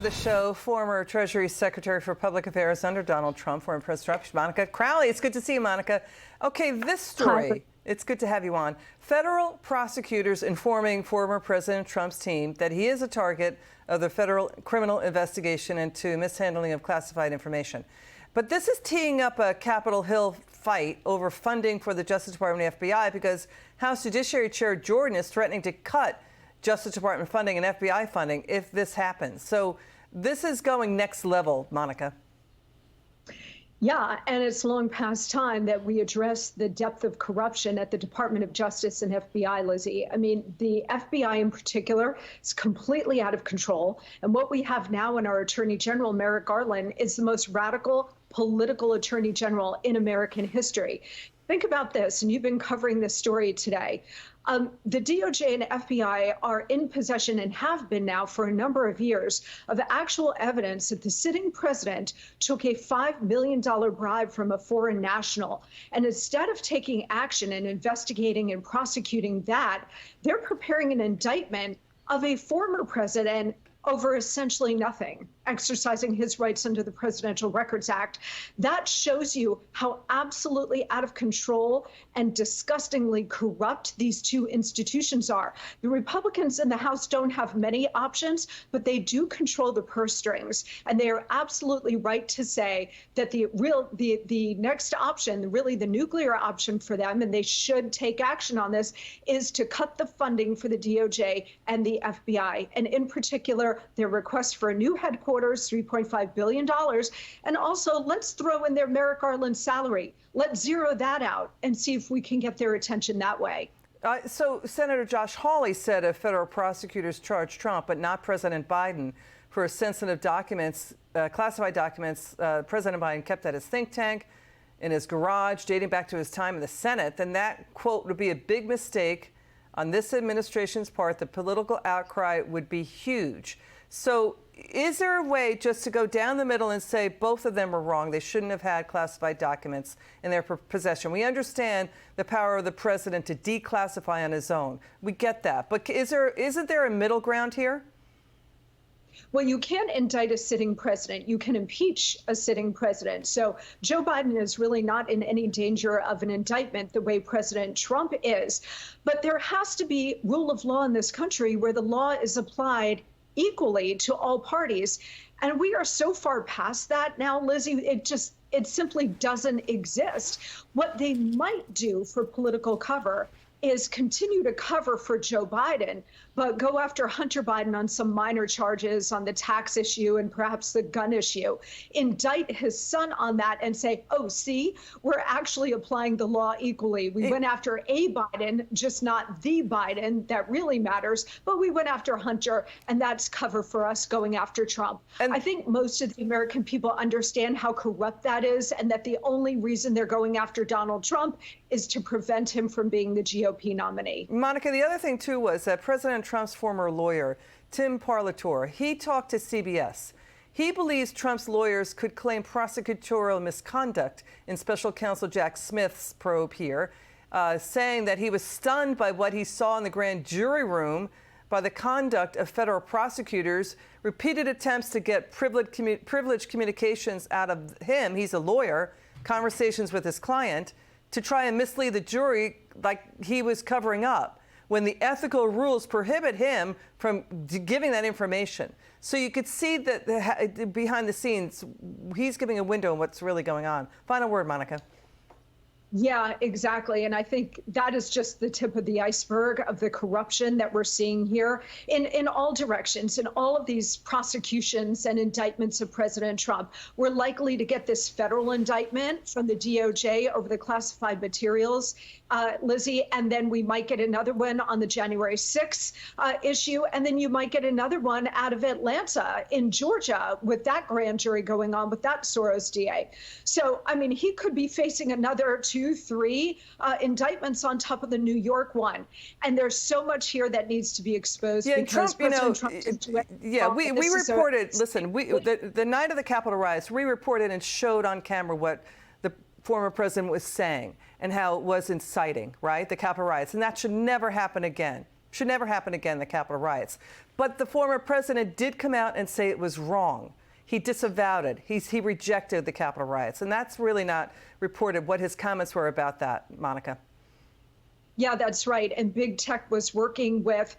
The show, former Treasury Secretary for Public Affairs under Donald Trump, former President Trump, Monica Crowley. It's good to see you, Monica. Okay, this story, it's good to have you on. Federal prosecutors informing former President Trump's team that he is a target of the federal criminal investigation into mishandling of classified information. But this is teeing up a Capitol Hill fight over funding for the Justice Department and FBI because House Judiciary Chair Jordan is threatening to cut Justice Department funding and FBI funding if this happens. So this is going next level, Monica. Yeah, and it's long past time that we address the depth of corruption at the Department of Justice and FBI, Lizzie. I mean, the FBI in particular is completely out of control. And what we have now in our Attorney General, Merrick Garland, is the most radical political Attorney General in American history. Think about this, and you've been covering this story today. The DOJ and FBI are in possession and have been now for a number of years of actual evidence that the sitting president took a $5 million bribe from a foreign national. And instead of taking action and investigating and prosecuting that, they're preparing an indictment of a former president over essentially nothing, exercising his rights under the Presidential Records Act. That shows you how absolutely out of control and disgustingly corrupt these two institutions are. The Republicans in the House don't have many options, but they do control the purse strings. And they are absolutely right to say that the next option, really the nuclear option for them, and they should take action on this, is to cut the funding for the DOJ and the FBI. And in particular, their request for a new headquarters, $3.5 billion. And also, let's throw in their Merrick Garland salary. Let's zero that out and see if we can get their attention that way. So Senator Josh Hawley said if federal prosecutors charged Trump, but not President Biden, for sensitive documents, classified documents President Biden kept at his think tank, in his garage, dating back to his time in the Senate, then that, quote, would be a big mistake on this administration's part. The political outcry would be huge. So is there a way just to go down the middle and say both of them are wrong? They shouldn't have had classified documents in their possession. We understand the power of the president to declassify on his own. We get that. But isn't there a middle ground here? Well, you can't indict a sitting president. You can impeach a sitting president. So Joe Biden is really not in any danger of an indictment the way President Trump is. But there has to be rule of law in this country where the law is applied equally to all parties. And we are so far past that now, Lizzie, it simply doesn't exist. What they might do for political cover is continue to cover for Joe Biden, but go after Hunter Biden on some minor charges on the tax issue and perhaps the gun issue. Indict his son on that and say, oh, see, we're actually applying the law equally. We went after a Biden, just not the Biden that really matters, but we went after Hunter, and that's cover for us going after Trump. And I think most of the American people understand how corrupt that is, and that the only reason they're going after Donald Trump is to prevent him from being the GOP nominee. Monica, the other thing, too, was that President Trump's former lawyer, Tim Parlatore, he talked to CBS. He believes Trump's lawyers could claim prosecutorial misconduct in Special Counsel Jack Smith's probe here, saying that he was stunned by what he saw in the grand jury room by the conduct of federal prosecutors, repeated attempts to get privileged communications out of him, he's a lawyer, conversations with his client, to try and mislead the jury like he was covering up, when the ethical rules prohibit him from giving that information. So you could see that behind the scenes, he's giving a window on what's really going on. Final word, Monica. Yeah, exactly. And I think that is just the tip of the iceberg of the corruption that we're seeing here in all directions, in all of these prosecutions and indictments of President Trump. We're likely to get this federal indictment from the DOJ over the classified materials, Lizzie, and then we might get another one on the January 6th issue, and then you might get another one out of Atlanta in Georgia with that grand jury going on with that Soros DA. So, I mean, he could be facing another 2, 3 indictments on top of the New York one. And there's so much here that needs to be exposed. Yeah, because Trump, we reported, listen, the night of the Capitol riots, we reported and showed on camera what the former president was saying and how it was inciting, right, the Capitol riots. And that should never happen again. Should never happen again, the Capitol riots. But the former president did come out and say it was wrong. He disavowed it. He rejected the Capitol riots. And that's really not reported what his comments were about that, Monica. Yeah, that's right. And big tech was working with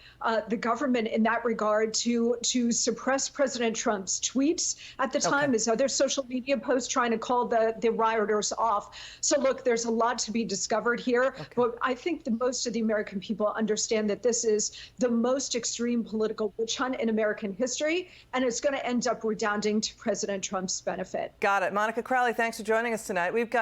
the government in that regard to suppress President Trump's tweets at the time, his other social media posts trying to call the rioters off. So look, there's a lot to be discovered here. But I think most of the American people understand that this is the most extreme political witch hunt in American history, and it's going to end up redounding to President Trump's benefit. Got it. Monica Crowley, thanks for joining us tonight. We've got